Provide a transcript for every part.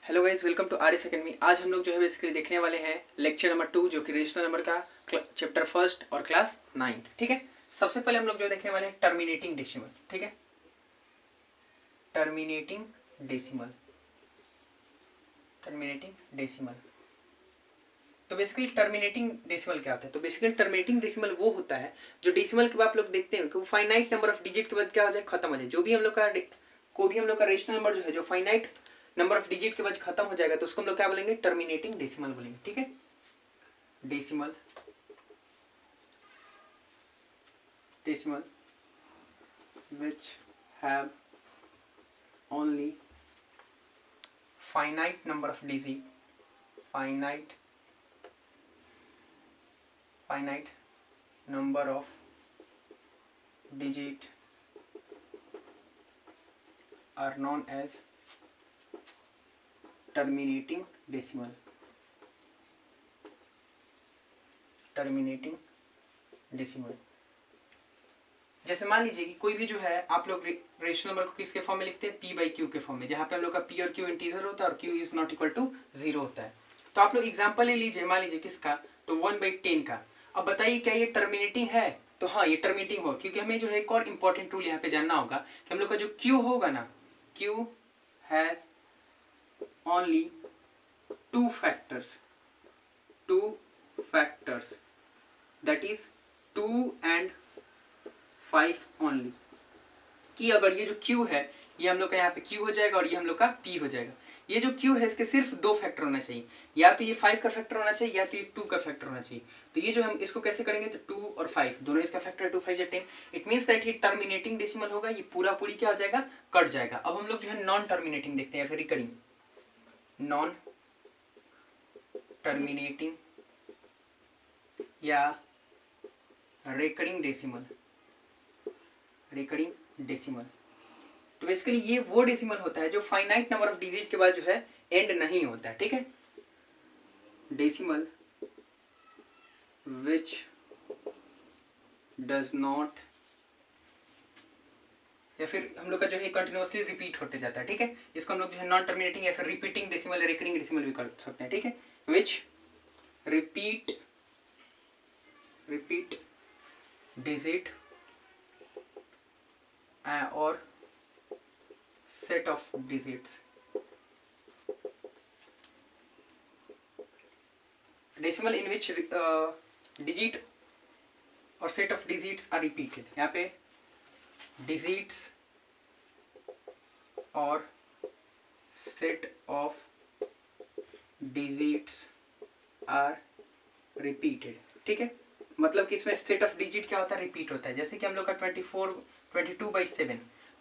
Hello guys, welcome to RS academy. आज हम लोग जो है बेसिकली देखने वाले हैं लेक्चर नंबर 2 जो कि रजिस्टर नंबर का चैप्टर फर्स्ट और क्लास 9। ठीक है, सबसे पहले हम लोग जो देखने वाले हैं टर्मिनेटिंग डेसिमल। ठीक है, टर्मिनेटिंग डेसिमल, टर्मिनेटिंग डेसिमल। तो बेसिकली टर्मिनेटिंग डेसिमल क्या होता है? तो बेसिकली टर्मिनेटिंग डेसिमल वो होता है जो डेसिमल के बाद आप लोग देखते हैं कि वो फाइनाइट नंबर ऑफ डिजिट के बाद क्या हो जाए, खत्म हो जाए। जो भी हम लोग का रेशनल नंबर जो है जो फाइनाइट नंबर ऑफ डिजिट के बाद खत्म हो जाएगा तो उसको हम लोग क्या बोलेंगे, टर्मिनेटिंग डेसिमल बोलेंगे। ठीक है, decimal decimal which have only finite number of digit, finite number of digit are known as terminating decimal, terminating decimal। जैसे मान लीजिए कि कोई भी जो है आप लोग रेशनल नंबर को किसके फॉर्म में लिखते हैं, p बाई क्यू के फॉर्म में, जहाँ पे हम लोग का p और q इंटीजर होता है और q is not equal to 0 होता है। तो आप लोग एग्जांपल ले लीजिए, मान लीजिए किसका, तो 1/10 का। अब बताइए क्या ये टर्मिनेटिंग है? तो हाँ, ये टर्मिनेटिंग होगा, क्योंकि हमें जो है एक और इंपॉर्टेंट रूल यहाँ पे जानना होगा कि हम लोग का जो q होगा ना, q has only two factors that is 2 and 5 only. कि अगर ये जो Q है ये हम लोग का यहाँ पे Q हो जाएगा और ये हम लोग का P हो जाएगा। ये जो Q है इसके सिर्फ 2 फैक्टर होना चाहिए, या तो ये 5 का फैक्टर होना चाहिए या तो ये 2 का फैक्टर होना चाहिए। तो ये जो हम इसको कैसे करेंगे, तो 2 और 5 दोनों इसका फैक्टर 2 5 10। इट मीन्स दैट ये टर्मिनेटिंग डेसिमल होगा, ये पूरा पूरी क्या हो जाएगा, कट जाएगा। अब हम लोग जो है नॉन टर्मिनेटिंग देखते हैं, फिर रिकरिंग, नॉन टर्मिनेटिंग या रिकरिंग डेसिमल, रिकरिंग डेसिमल। तो बेसिकली ये वो डेसिमल होता है जो फाइनाइट नंबर ऑफ डिजिट के बाद जो है एंड नहीं होता है। ठीक है, डेसिमल विच डज नॉट, या फिर हम लोग का जो है कंटिन्यूअसली रिपीट होते जाता है। ठीक है, इसको हम लोग जो है नॉन टर्मिनेटिंग या फिर रिपीटिंग डेसिमल या रिकरिंग डेसिमल भी कर सकते हैं। ठीक है, विच रिपीट डिजिट और set of digits, decimal in which digit और set of digits are repeated। यहाँ पे digits और set of digits are repeated। ठीक है, मतलब कि इसमें set of digit क्या होता है, रिपीट होता है। जैसे कि हम लोग का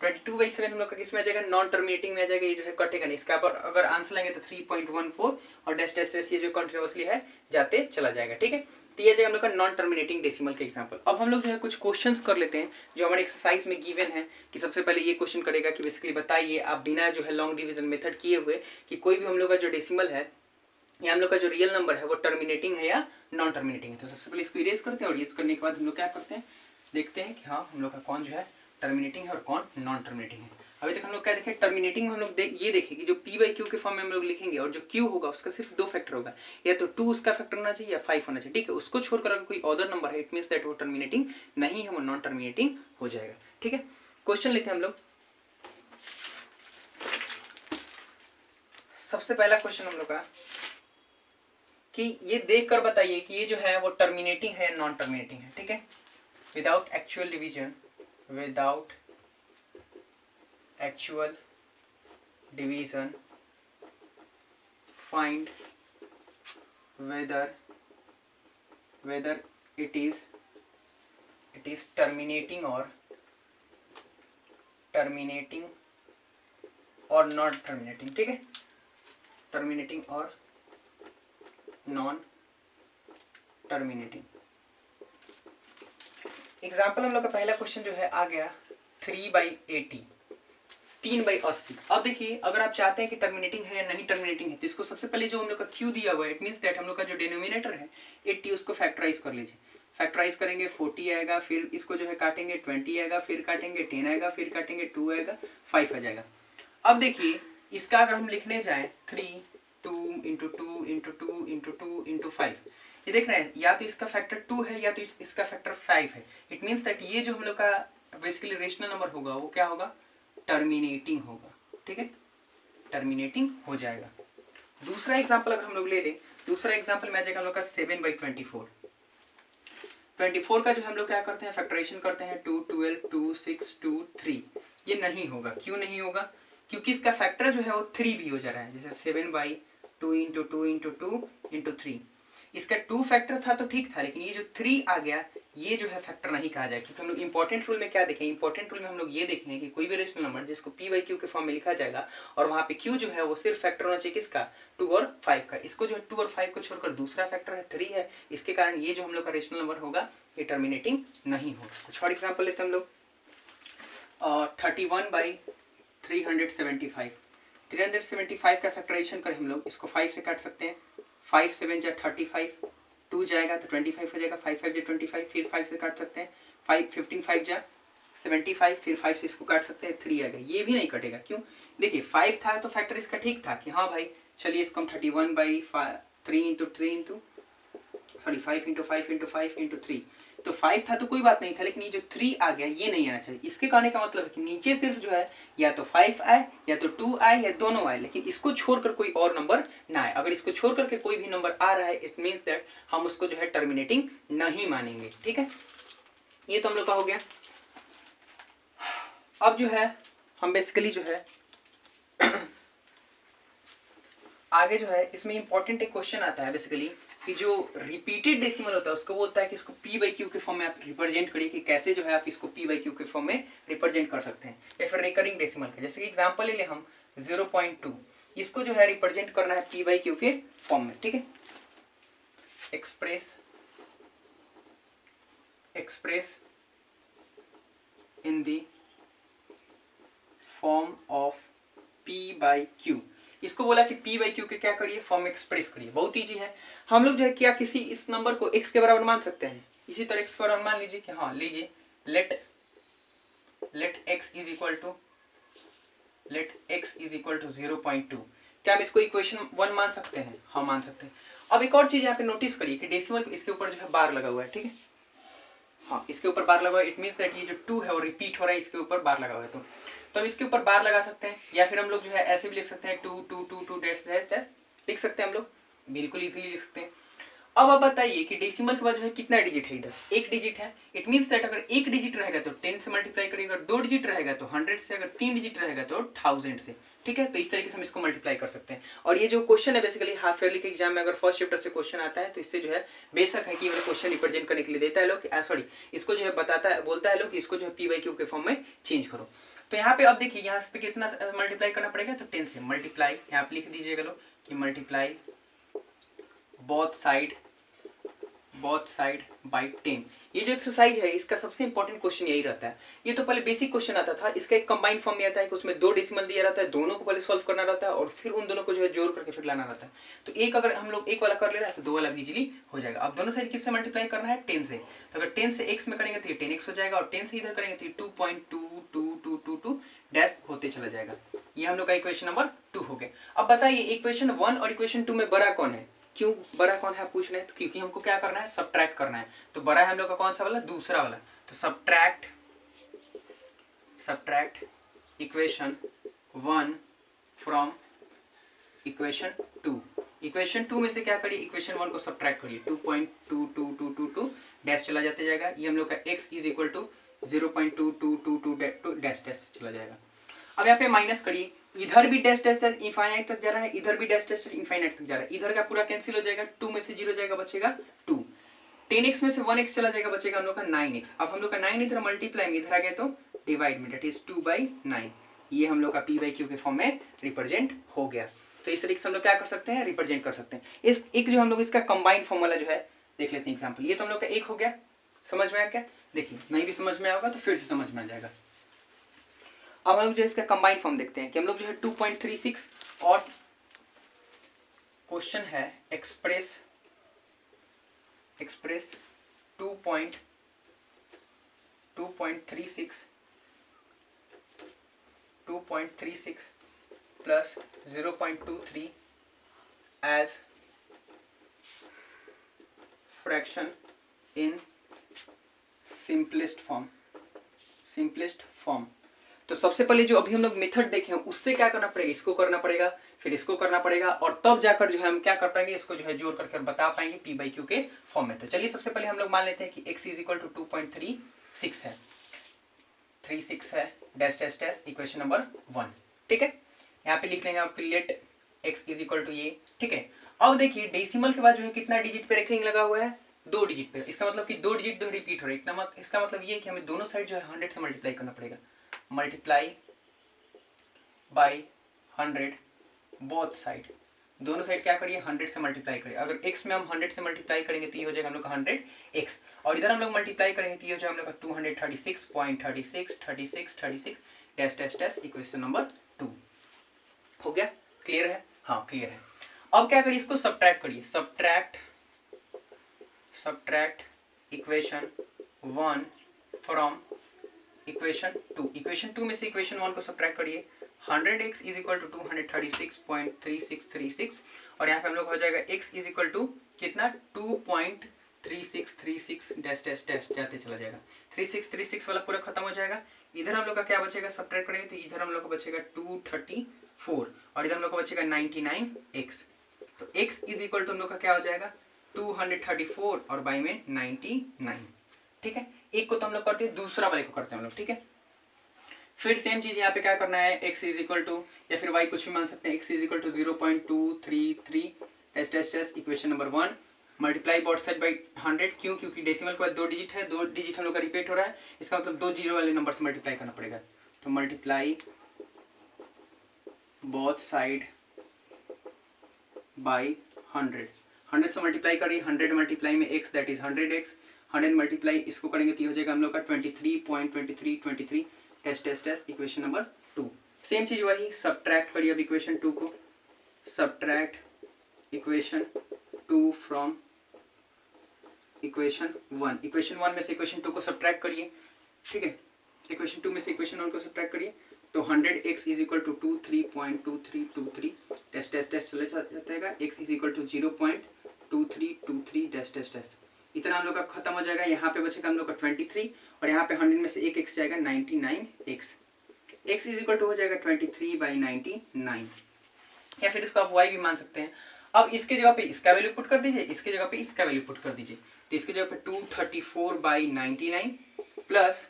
22/7 हम लोग का किसमें आ जाएगा, नॉन टर्मिनेटिंग में आ जाएगा। ये जो है कटेगा नहीं, इसका अगर आंसर लेंगे तो 3.14 और डैश डैश डैश ये जो कंटिन्यूअसली है जाते चला जाएगा। ठीक है, तो ये जाएगा हम लोग का नॉन टर्मिनेटिंग डेसिमल का एग्जांपल। अब हम लोग जो है कुछ क्वेश्चंस कर लेते हैं जो हमारे एक्सरसाइज में गिवन है। कि सबसे पहले ये क्वेश्चन करेगा कि बेसिकली बताइए आप बिना जो है लॉन्ग डिवीजन मेथड किए हुए कि कोई भी हम लोग का जो डेसिमल है या हम लोग का जो रियल नंबर है वो टर्मिनेटिंग है या नॉन टर्मिनेटिंग है। तो सबसे पहले इसको इरेज करते हैं और इरेज करने के बाद हम लोग क्या करते हैं, देखते हैं कि हाँ हम लोग का कौन जो है टर्मिनेटिंग है और कौन नॉन टर्मिनेटिंग है। अभी तक हम लोग क्या देखें, टर्मिनेटिंग में हम लोग ये देखें कि जो p बाई क्यू के फॉर्म में हम लोग लिखेंगे और जो q होगा उसका सिर्फ 2 फैक्टर होगा, या तो 2 उसका फैक्टर होना चाहिए या 5 होना चाहिए। ठीक है, उसको छोड़कर अगर कोई अदर नंबर है इट मींस दैट वो टर्मिनेटिंग नहीं है, वो नॉन टर्मिनेटिंग हो जाएगा। ठीक है, क्वेश्चन लेते हैं हम लोग। सबसे पहला क्वेश्चन हम लोग का कि ये देख कर बताइए कि ये जो है वो टर्मिनेटिंग है या नॉन टर्मिनेटिंग है। ठीक है, without actual division, without actual division find whether it is terminating or not terminating। ठीक है, terminating और non terminating। एग्जाम्पल हम लोग का पहला क्वेश्चन जो है आ गया 3/80, 3/80। अब देखिए अगर आप चाहते हैं कि टर्मिनेटिंग है या नहीं टर्मिनेटिंग है तो इसको सबसे पहले जो हम लोग का Q दिया हुआ है इट मींस दैट हम लोग का जो डिनोमिनेटर है 80 उसको फैक्टराइज कर लीजिए। फैक्टराइज करेंगे 40 आएगा, फिर इसको जो है काटेंगे 20 आएगा, फिर काटेंगे 10 आएगा, फिर काटेंगे 2 आएगा, 5 आ जाएगा। अब देखिए इसका अगर हम लिखने जाएं 3 2 इंटू 2 इंटू 2 इंटू 2 इंटू 5, ये देख रहे हैं या तो इसका फैक्टर 2 है या तो इसका फैक्टर 5 है। इट मीन्स दैट ये जो हम लोग का बेसिकली रेशनल नंबर होगा वो क्या होगा, टर्मिनेटिंग होगा। ठीक है, टर्मिनेटिंग हो जाएगा। दूसरा एग्जाम्पल अगर हम लोग ले लें, दूसरा एग्जाम्पल में आ जाएगा हम लोग का 7/24। 24 का जो हम लोग क्या करते हैं, फैक्टराइजेशन करते हैं 2 12 2 6 2 3। ये नहीं होगा, क्यों नहीं होगा, क्योंकि इसका फैक्टर जो है वो 3 भी हो जा रहा है। जैसे 7/2 इंटू 2 इंटू 2 इंटू 3, इसका 2 फैक्टर था तो ठीक था, लेकिन ये जो 3 आ गया ये जो है फैक्टर नहीं कहा जाए। क्योंकि हम लोग इंपॉर्टेंट रूल में क्या देखें, इंपॉर्टेंट रूल में हम लोग ये देखें कि कोई भी रेशनल नंबर जिसको p/q के फॉर्म में लिखा जाएगा और वहाँ पे q जो है वो सिर्फ फैक्टर होना चाहिए किसका, 2 और 5 का। इसको जो है 2 और 5 को छोड़कर दूसरा फैक्टर है 3 है, इसके कारण ये जो हम लोग का रेशनल नंबर होगा ये टर्मिनेटिंग नहीं होगा। कुछ और एग्जाम्पल लेते हैं हम लोग। 31/375। 375 का फैक्टराइजेशन करें हम लोग, इसको 5 से काट सकते हैं। 5 7 जा 35, 2 जाएगा तो 25 हो जाएगा, 5 5 जा 25, फिर 5 से काट सकते हैं। 5 15 5 जा 75, फिर 5 से इसको काट सकते हैं, 3 आएगा। ये भी नहीं कटेगा, क्यों, देखिए 5 था तो फैक्टर इसका ठीक था कि हाँ भाई चलिए इसको हम 31/3 into 3 into sorry 5 into 5 into 5 into 3, तो 5 था तो कोई बात नहीं था, लेकिन ये जो 3 आ गया ये नहीं आना चाहिए। इसके कहने का मतलब है कि नीचे सिर्फ जो है या तो 5 आए या तो 2 आए या दोनों आए, लेकिन इसको छोड़कर कोई और नंबर ना आए। अगर इसको छोड़कर के कोई भी नंबर आ रहा है इट मीन्स दैट हम उसको जो है टर्मिनेटिंग नहीं मानेंगे। ठीक है, ये तो हम लोग का हो गया। अब जो है हम बेसिकली जो है आगे जो है इसमें इंपॉर्टेंट एक क्वेश्चन आता है बेसिकली कि जो रिपीटेड डेसिमल होता है उसको बोलता है कि इसको p/q के फॉर्म में आप रिप्रेजेंट करिए, कि कैसे जो है आप इसको p/q के फॉर्म में रिप्रेजेंट कर सकते हैं, या फिर रिकरिंग डेसिमल का। जैसे कि एग्जांपल ले लें हम 0.2, इसको जो है रिप्रेजेंट करना है p/q के फॉर्म में। ठीक है, express in the form of p/q। इसको बोला कि p/q के क्या करिए, फॉर्म में एक्सप्रेस करिए। बहुत ईजी है, हम लोग जो है क्या किसी इस नंबर को x के बराबर मान सकते हैं। इसी तरह x के बराबर मान लीजिए कि हाँ लीजिए let x is equal to 0.2। क्या हम इसको इक्वेशन 1 मान सकते हैं, हाँ मान सकते हैं। अब एक और चीज यहाँ पे नोटिस करिए कि डेसिमल इसके ऊपर जो है बार लगा हुआ है। ठीक है, हाँ इसके ऊपर बार लगा हुआ है, इट मीन्स दैट ये जो 2 है वो रिपीट हो रहा है, इसके ऊपर बार लगा हुआ है। तो हम इसके ऊपर बार लगा सकते हैं, या फिर हम लोग जो है ऐसे भी लिख सकते हैं 2 2 2 2 डैश डैश डैश लिख सकते हैं, हम लोग बिल्कुल इजीली लिख सकते हैं। अब आप बताइए कि डेसिमल के बाद जो है कितना डिजिट है, इधर एक डिजिट है। इट मीन्स दैट अगर एक डिजिट रहेगा तो 10 से मल्टीप्लाई करिएगा, अगर 2 डिजिट रहेगा तो 100 से, अगर 3 डिजिट रहेगा तो 1000 से। ठीक है, तो इस तरीके से हम इसको मल्टीप्लाई कर सकते हैं। और ये जो क्वेश्चन है बेसिकली हाफ ईयरली के एग्जाम में अगर फर्स्ट चैप्टर से क्वेश्चन आता है तो इससे जो है बेशक है कि क्वेश्चन रिप्रेजेंट करने के लिए देता है लोग, सॉरी इसको जो है बताता है, बोलता है लोग कि इसको जो है p/q के फॉर्म में चेंज करो। तो यहाँ पे अब देखिए यहाँ पे कितना मल्टीप्लाई करना पड़ेगा, तो 10 से मल्टीप्लाई, यहाँ पे लिख दीजिएगा लोग कि मल्टीप्लाई बोथ साइड बाई 10। ये जो एक्सरसाइज है इसका सबसे इंपॉर्टेंट क्वेश्चन यही रहता है। ये तो पहले बेसिक क्वेश्चन आता था, इसका एक कंबाइंड फॉर्म में आता है कि उसमें 2 डेसिमल दिया रहता है, दोनों को पहले सॉल्व करना रहता है और फिर उन दोनों को जो है जोड़ करके फिर लाना रहता है। तो एक अगर हम लोग एक वाला कर ले रहा है तो 2 वाला भी इजीली हो जाएगा। अब दोनों साइड किससे मल्टीप्लाई करना है, 10 से। तो अगर 10 से x में करेंगे तो ये 10x हो जाएगा, और 10 से इधर करेंगे तो 2.2222 डैश होते चला जाएगा। ये हम लोग का इक्वेशन नंबर 2 हो गया। अब बताइए इक्वेशन 1 और इक्वेशन 2 में बड़ा कौन है, क्यों बड़ा कौन है पूछ रहे हैं, तो क्योंकि हमको क्या करना है, सब्ट्रैक्ट करना है। तो बड़ा है हम लोग का कौन सा वाला, दूसरा वाला। तो subtract equation 1 from equation 2। Equation 2 में से क्या करिए, इक्वेशन 1 को सब्ट्रैक्ट करिए, 2.2222 डैश चला जाते जाएगा। ये हम लोग का x is equal to 0.2222 dash dash चला जाएगा। अब यहाँ पे माइनस करिए, इधर भी डैश डैश इनफाइनाइट तक जा रहा है, इधर भी डैश डैश इनफाइनाइट तक जा रहा है। इधर का पूरा कैंसिल हो जाएगा, 2 में से 0 जाएगा बचेगा 2। 10x में से 1x चला जाएगा बचेगा हम लोग का 9x। अब हम लोग का 9 इधर मल्टीप्लाई में, इधर आ गया तो डिवाइड में, दैट इज 2/9। ये हम लोग का p/q के फॉर्म में रिप्रेजेंट हो गया। तो इस तरीके से हम लोग क्या कर सकते हैं, रिप्रेजेंट कर सकते हैं। इस एक जो हम लोग इसका कंबाइंड फॉर्म वाला जो है देख लेते हैं एग्जाम्पल। ये तो हम लोग का एक हो गया, समझ में आया क्या, देखिए नहीं भी समझ में आएगा तो फिर से समझ में आ जाएगा। अब हम लोग जो है इसका कंबाइंड फॉर्म देखते हैं कि हम लोग जो है 2.36 और क्वेश्चन है express 2.36 plus 0.23 as fraction in simplest form. तो सबसे पहले जो अभी हम लोग मेथड देखे हैं उससे क्या करना पड़ेगा, इसको करना पड़ेगा, फिर इसको करना पड़ेगा, और तब जाकर जो है हम क्या कर पाएंगे, इसको जो है जोड़ करके बता पाएंगे पी बाई क्यू के फॉर्म में। तो चलिए सबसे पहले हम लोग मान लेते हैं कि x इज इक्वल टू 2.36 है, 36 है dash dash dash equation number 1। ठीक है, यहाँ पे लिख लेंगे आप let x is equal to ये। ठीक है, अब देखिए डेसिमल के बाद जो है कितना डिजिट पे रेखिंग लगा हुआ है, 2 डिजिट पे। इसका मतलब कि 2 डिजिट दो रिपीट हो रहा है, इसका मतलब ये कि हमें दोनों साइड जो है 100 से मल्टीप्लाई करना पड़ेगा, मल्टीप्लाई बाई 100 बोथ साइड। दोनों साइड क्या करिए 100 से मल्टीप्लाई करिए। अगर x में हम 100 से मल्टीप्लाई करेंगे तो ये हो जाएगा हम लोग का 100x, और इधर हम लोग मल्टीप्लाई करेंगे तो ये हो जाएगा हम लोग का 236.36 dash dash dash equation number 2। हो गया, क्लियर है? हाँ क्लियर है। अब क्या करिए, इसको सब्ट्रैक्ट करिए, subtract equation 1 from equation 2। Equation 2 में से इक्वेशन 1 को सब्ट्रैक्ट करिए। 100x इज इक्वल टू 236.3636, और यहाँ पे हम लोग हो जाएगा x इज इक्वल टू कितना 2.3636 डैश डैश डैश जाते चला जाएगा, 3636 वाला पूरा खत्म हो जाएगा। इधर हम लोग का क्या बचेगा, सब्ट्रैक्ट करेंगे तो इधर हम लोग का बचेगा 234, और इधर हम लोग का बचेगा 99x। तो x इज इक्वल टू हम लोग का क्या हो जाएगा 234 और बाई में 99। ठीक है, एक को तो हम लोग करते हैं, दूसरा वाले को करते हैं हम लोग। ठीक है, फिर सेम चीज यहाँ पे क्या करना है, x इज इक्वल टू या फिर y कुछ भी मान सकते हैं, x is equal to 0.233 dash dash dash equation number 1 multiply both side by 100। क्यों? क्योंकि डेसिमल के बाद 2 डिजिट है, 2 डिजिट हम लोग का रिपीट हो रहा है, इसका मतलब 2 जीरो वाले नंबर से मल्टीप्लाई करना पड़ेगा। तो मल्टीप्लाई बोथ साइड बाई 100 से मल्टीप्लाई करिए, 100 मल्टीप्लाई में x that is 100x, 100 multiply इसको करेंगे तो हो जाएगा हम लोग का 23.2323 dash dash dash equation number 2। Same चीज वही, सब्ट्रैक्ट करिए अब इक्वेशन 2 को, subtract equation 2 from equation 1। Equation 1 में से इक्वेशन 2 को सब्ट्रैक्ट करिए। ठीक है, इक्वेशन 2 में से इक्वेशन 1 को सब्ट्रैक्ट करिए तो 100x is equal to 23.2323 dash dash dash चले जाएगा, x is equal to 0.2323 dash dash dash. इतना हम लोग का खत्म हो जाएगा। यहाँ पे बचेगा हम लोग का 23, और यहाँ पे 100 में से एक x जाएगा 99x। x is equal to हो जाएगा 23/99, या फिर इसको आप y भी मान सकते हैं। अब इसके जगह पे इसका वैल्यू पुट कर दीजिए, इसके जगह पे इसका वैल्यू पुट कर दीजिए। तो इसके जगह पे 234/99 प्लस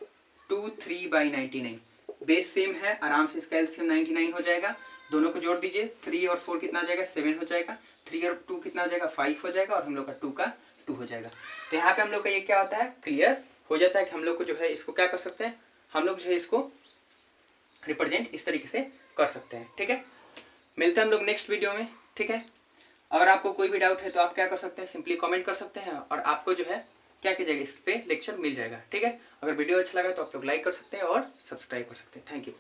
23/99, बेस सेम है, आराम से इसका एलसीएम 99 हो जाएगा। दोनों को जोड़ दीजिए, 3 और 4 कितना हो जाएगा 7 हो जाएगा, 3 और 2 कितना हो जाएगा 5 हो जाएगा, और हम लोग का 2 का 2 हो जाएगा। तो यहाँ पे हम लोग का ये क्या होता है, क्लियर हो जाता है कि हम लोग को जो है इसको क्या कर सकते हैं, हम लोग जो है इसको रिप्रेजेंट इस तरीके से कर सकते हैं। ठीक है, मिलते हैं हम लोग नेक्स्ट वीडियो में। ठीक है, अगर आपको कोई भी डाउट है तो आप क्या कर सकते हैं, सिंपली कमेंट कर सकते हैं, और आपको जो है क्या कीजिएगा इस पे लेक्चर मिल जाएगा। ठीक है, अगर वीडियो अच्छा लगा तो आप लोग लाइक कर सकते हैं और सब्सक्राइब कर सकते हैं। Thank you.